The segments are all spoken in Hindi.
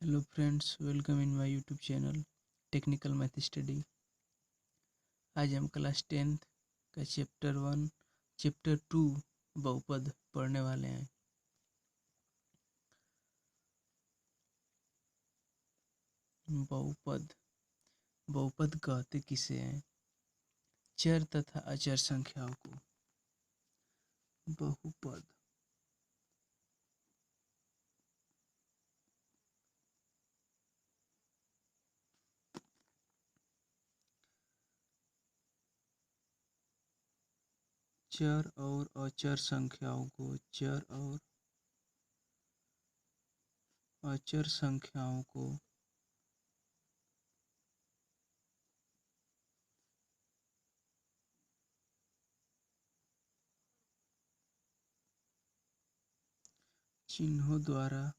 Hello friends, welcome in my YouTube channel technical math study. आज हम क्लास 10th का चैप्टर 2 बहुपद पढ़ने वाले हैं। बहुपद बहुपद कहते किसे हैं? चर तथा अचर संख्याओं को बहुपद। चर और अचर संख्याओं को चिन्हों द्वारा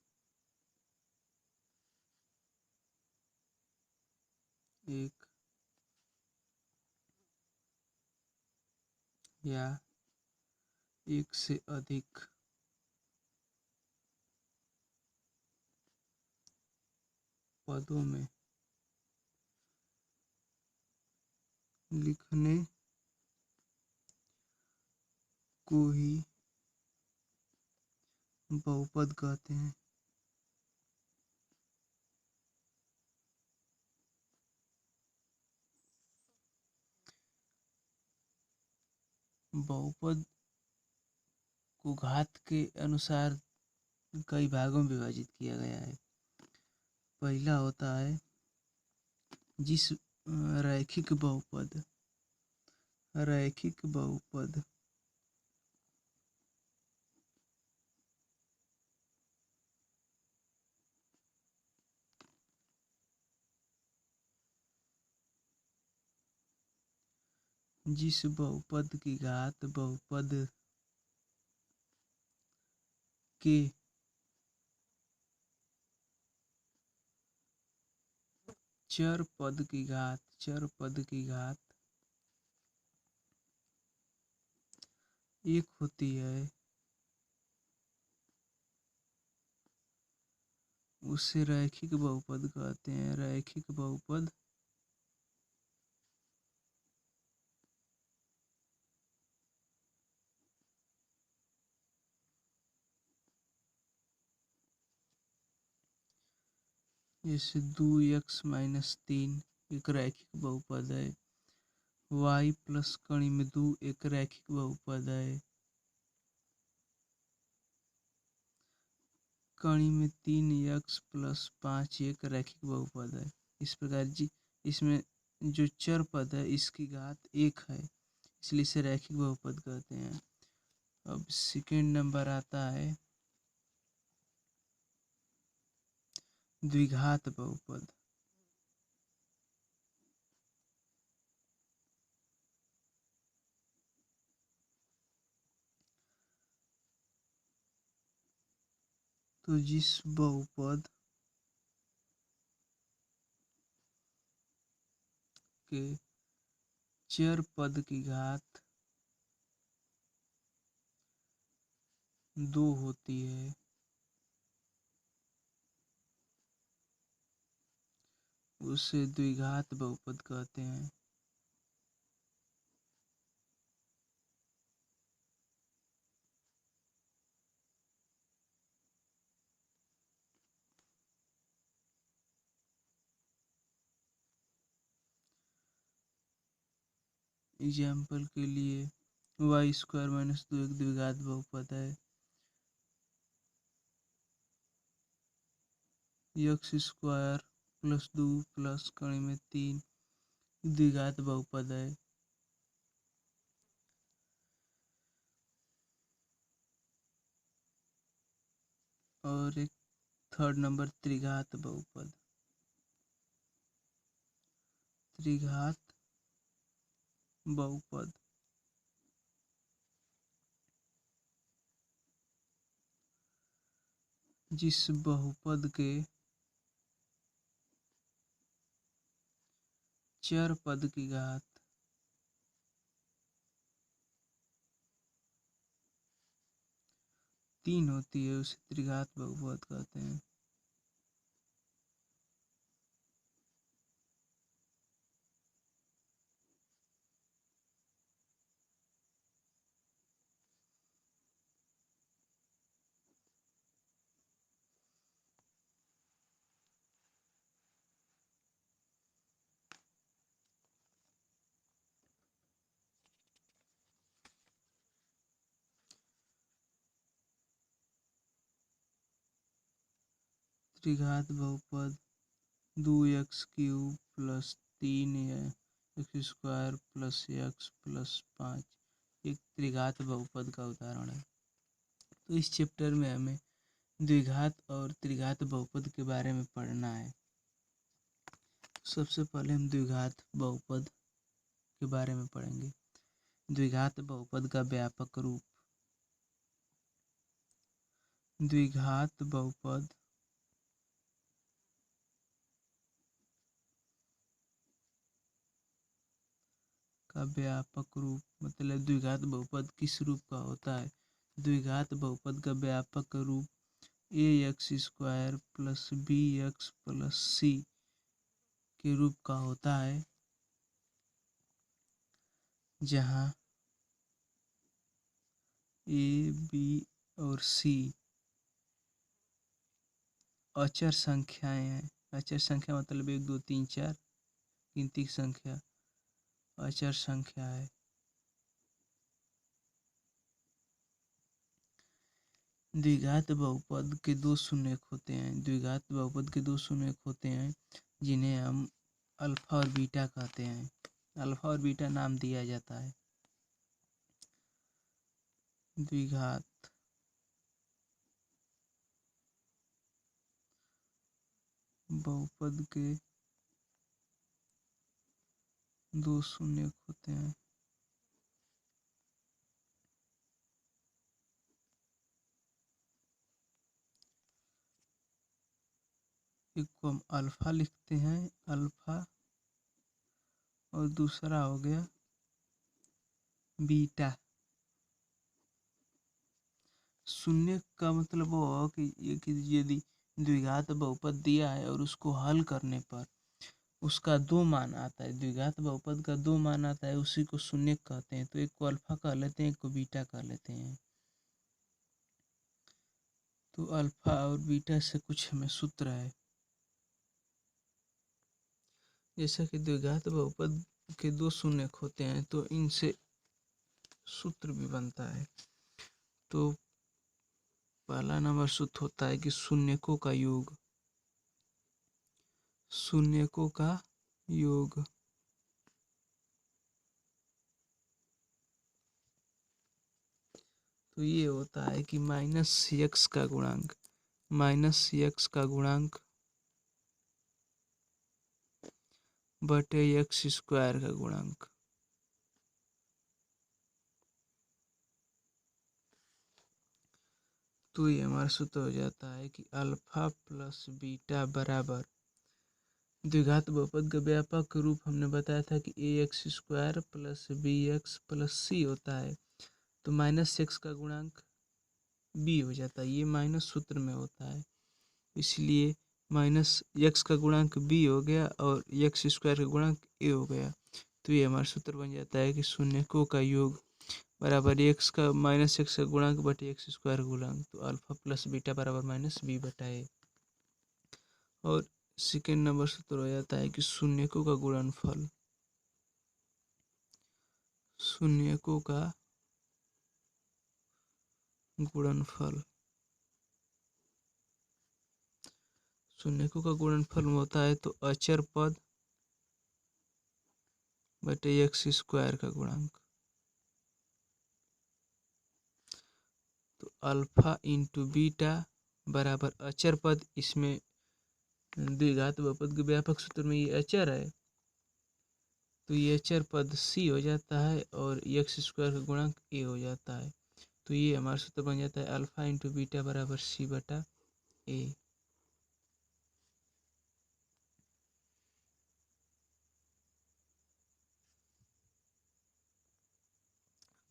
एक या एक से अधिक पदों में लिखने को ही बहुपद कहते हैं। बहुपद को घात के अनुसार कई भागों में विभाजित किया गया है। पहला होता है जिस रैखिक बहुपद जिस बहुपद की घात बहुपद के चर पद की घात एक होती है, उसे रैखिक बहुपद कहते हैं। रैखिक बहुपद जैसे 2x-3 एक रैखिक बहुपद है। y प्लस कड़ी में 2 एक रैखिक बहुपद है। कड़ी में 3x प्लस 5 एक रैखिक बहुपद है। इस प्रकार इसमें जो चर पद है इसकी घात एक है, इसलिए इसे रैखिक बहुपद कहते हैं। अब सेकेंड नंबर आता है द्विघात बहुपद। तो जिस बहुपद के चर पद की घात 2 होती है, उसे द्विघात बहुपद कहते हैं। एग्जाम्पल के लिए y² - 2 एक द्विघात बहुपद है। x² + 2 प्लस कड़ी में 3 द्विघात बहुपद है। और एक थर्ड नंबर त्रिघात बहुपद। जिस बहुपद के चर पद की घात 3 होती है, उसे त्रिघात बहुपद कहते हैं। त्रिघात बहुपद 2x³ plus 3x² plus x plus 5 एक त्रिघात बहुपद का उदाहरण है। तो इस चैप्टर में हमें द्विघात और त्रिघात बहुपद के बारे में पढ़ना है। सबसे पहले हम द्विघात बहुपद के बारे में पढ़ेंगे। द्विघात बहुपद का व्यापक रूप। द्विघात बहुपद का व्यापक रूप मतलब द्विघात बहुपद किस रूप का होता है। द्विघात बहुपद का व्यापक रूप ax² plus bx plus c के रूप का होता है, जहाँ a, b और c अचर संख्याएं हैं। अचर संख्या मतलब 1 2 3 4 गिनती की संख्या अचर संख्या है। द्विघात बहुपद के दो शून्यक होते हैं। द्विघात बहुपद के दो शून्यक होते हैं जिन्हें हम अल्फा और बीटा कहते हैं। अल्फा और बीटा नाम दिया जाता है। द्विघात बहुपद के दो शून्यक होते हैं। एक को हम अल्फा लिखते हैं, अल्फा, और दूसरा हो गया बीटा। शून्य का मतलब वो हो कि यदि द्विघात बहुपद दिया है और उसको हल करने पर उसका दो मान आता है, द्विघात बहुपद का दो मान आता है, उसी को शून्य कहते हैं। तो एक को अल्फा कह लेते हैं, एक को बीटा कह लेते हैं। तो अल्फा और बीटा से कुछ हमें सूत्र है। जैसा कि द्विघात बहुपद के दो शून्यक होते हैं तो इनसे सूत्र भी बनता है। तो पहला नंबर सूत्र होता है कि शून्यकों का योग। शून्यकों का योग तो ये होता है कि -x का गुणांक, -x का गुणांक बटे x² का गुणांक। तो ये हमारा सूत्र हो जाता है कि अल्फा प्लस बीटा बराबर द्विघात बहुपद का व्यापक रूप हमने बताया था कि ax² plus bx plus c होता है। तो -x का गुणांक b हो जाता है। ये माइनस सूत्र में होता है, इसलिए -x का गुणांक b हो गया और x² का गुणांक a हो गया। तो ये हमारा सूत्र बन जाता है कि शून्यकों का योग बराबर x का -x का गुणांक बटे x² का गुणांक। तो अल्फा प्लस बीटा बराबर -b बटा a। और सेकेंड नंबर सूत्र हो जाता है कि शून्यकों का गुणनफल। शून्यकों का गुणनफल, शून्यकों का गुणनफल होता है तो अचर पद बटे x² का गुणांक। तो अल्फा इंटू बीटा बराबर अचर पद, इसमें द्विघात बहुपद के व्यापक सूत्र में ये अचर है तो ये अचर पद c हो जाता है और x² का गुणांक a हो जाता है। तो ये हमारा सूत्र बन जाता है अल्फा इंटू बीटा बराबर c बटा a।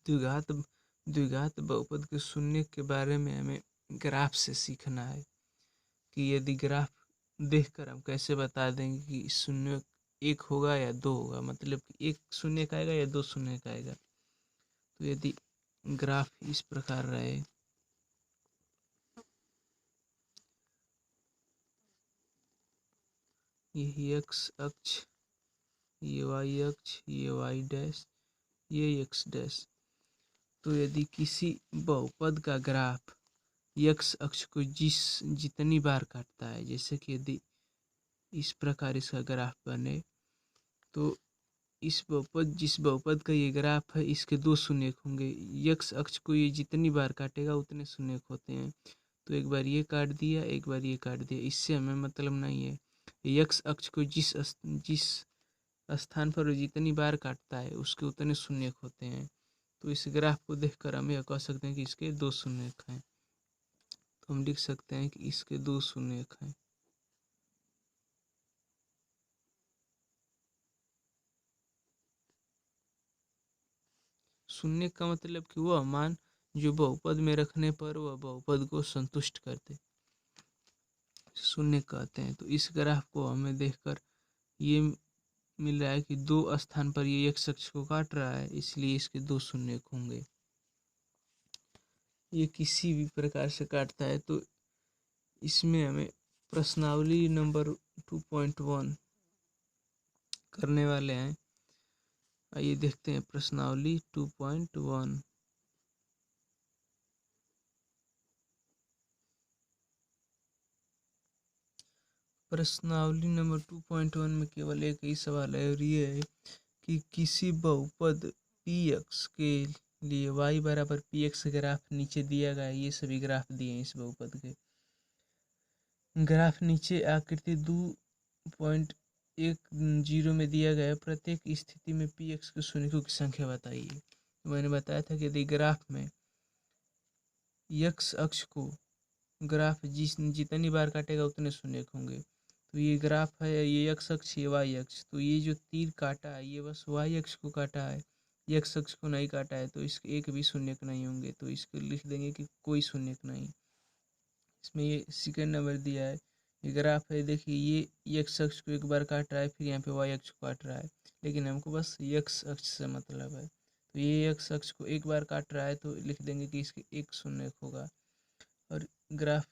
द्विघात बहुपद के शून्य के बारे में हमें ग्राफ से सीखना है कि यदि ग्राफ देखकर हम कैसे बता देंगे कि शून्य एक होगा या दो होगा, मतलब कि एक शून्य का आएगा या दो शून्य का आएगा। तो यदि ग्राफ इस प्रकार रहे, ये x अक्ष, ये y अक्ष, ये y डैश, ये x डैश। तो यदि किसी बहुपद का ग्राफ यक्स अक्ष को जितनी बार काटता है, जैसे कि यदि इस प्रकार इसका ग्राफ बने तो जिस बहुपद का ये ग्राफ है इसके दो शून्यक होंगे। यक्स अक्ष को ये जितनी बार काटेगा उतने शून्यक होते हैं। तो एक बार ये काट दिया, एक बार ये काट दिया, इससे हमें मतलब नहीं है। यक्स अक्ष को जिस स्थान पर जितनी बार काटता है उसके उतने शून्यक होते हैं। तो इस ग्राफ को देखकर हम यह कह सकते हैं कि इसके दो शून्यक हैं। तो हम लिख सकते हैं कि इसके दो शून्यक हैं। शून्य का मतलब कि वह मान जो बहुपद में रखने पर वह बहुपद को संतुष्ट करते, शून्य कहते हैं। तो इस ग्राफ को हमें देखकर ये मिल रहा है कि दो स्थान पर ये एक अक्ष को काट रहा है, इसलिए इसके दो शून्यक होंगे। ये किसी भी प्रकार से काटता है। तो इसमें हमें प्रश्नावली नंबर 2.1 करने वाले हैं। आइए देखते हैं प्रश्नावली 2.1। प्रश्नावली नंबर 2.1 में केवल एक ही सवाल है और ये है कि किसी बहुपद px के लिए y बराबर px ग्राफ नीचे दिया गया है। ये सभी ग्राफ दिए हैं इस बहुपद के। ग्राफ नीचे आकृति 2.10 में दिया गया है। प्रत्येक स्थिति में px के शून्यकों की संख्या बताइए। मैंने बताया था कि यदि ग्राफ में x अक्ष को ग्राफ जितनी बार काटेगा उतने शून्यक होंगे। तो ये ग्राफ है, ये x अक्ष, ये y अक्ष। तो ये जो तीर काटा है ये बस y अक्ष को काटा है, x अक्ष को नहीं काटा है। तो इसके एक भी शून्यक नहीं होंगे। तो इसको लिख देंगे कि कोई शून्यक नहीं। इसमें ये सेकंड नंबर दिया है, ये ग्राफ है, देखिए ये x अक्ष को एक बार काट रहा है, फिर यहाँ पे y अक्ष को काट रहा है, लेकिन हमको बस x अक्ष से मतलब है। तो ये x अक्ष को एक बार काट रहा है तो लिख देंगे कि इसके एक शून्यक होगा। और ग्राफ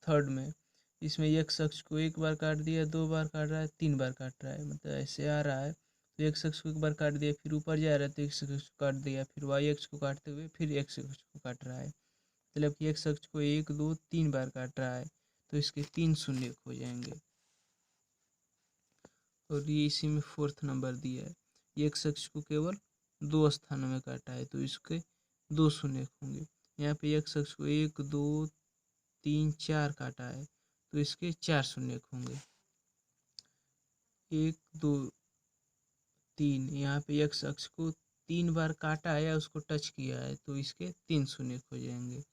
थर्ड में इसमें x अक्ष को एक बार काट दिया, दो बार काट रहा है, तीन बार काट रहा है, मतलब ऐसे आ रहा है। तो x अक्ष को एक बार काट दिया, फिर ऊपर जा रहा है तो x अक्ष को काट दिया, फिर y अक्ष को काटते हुए फिर x अक्ष को काट रहा है। मतलब कि x अक्ष को एक, दो, तीन बार काट रहा है। तो इसके तीन शून्यक हो जाएंगे। और ये इसी में फोर्थ नंबर दिया है, x अक्ष को केवल दो स्थानों में काटा है तो इसके दो शून्यक होंगे। यहाँ पे x अक्ष को एक, दो, तीन, चार काटा है तो इसके चार शून्यक होंगे। एक, दो, तीन, यहाँ पे x अक्ष को तीन बार काटा है या उसको टच किया है तो इसके तीन शून्यक हो जाएंगे।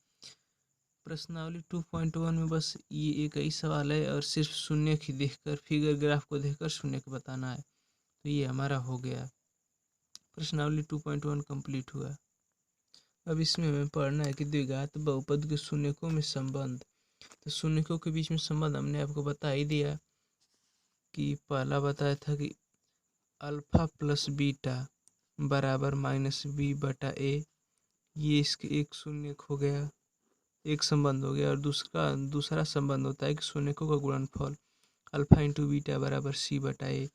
प्रश्नावली 2.1 में बस ये एक ही सवाल है और सिर्फ शून्यक ही देखकर, फिगर ग्राफ को देखकर शून्यक बताना है। तो ये हमारा हो गया, प्रश्नावली 2.1 कंप्लीट हुआ। अब इसमें हमें पढ़ना है कि द्विघात बहुपद के शून्यकों में संबंध। तो शून्यकों के बीच में संबंध हमने आपको बता ही दिया कि पहला बताया था कि अल्फा प्लस बीटा बराबर -b/a, ये इसके एक शून्यक हो गया, एक संबंध हो गया। और दूसरा संबंध होता है कि शून्यकों का गुणनफल अल्फा इंटू बीटा बराबर c/a।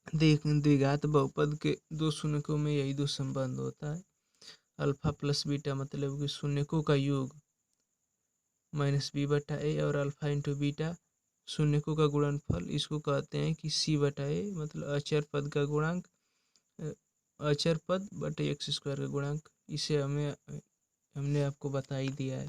द्विघात बहुपद के दो शून्यकों में यही दो संबंध होता है। अल्फा प्लस बीटा मतलब कि शून्यकों का योग -b/a, और अल्फा इंटू बीटा शून्यकों का गुणनफल, इसको कहते हैं कि c/a, मतलब अचर पद का गुणांक, अचर पद बटे x² का गुणांक। इसे हमने आपको बता ही दिया है।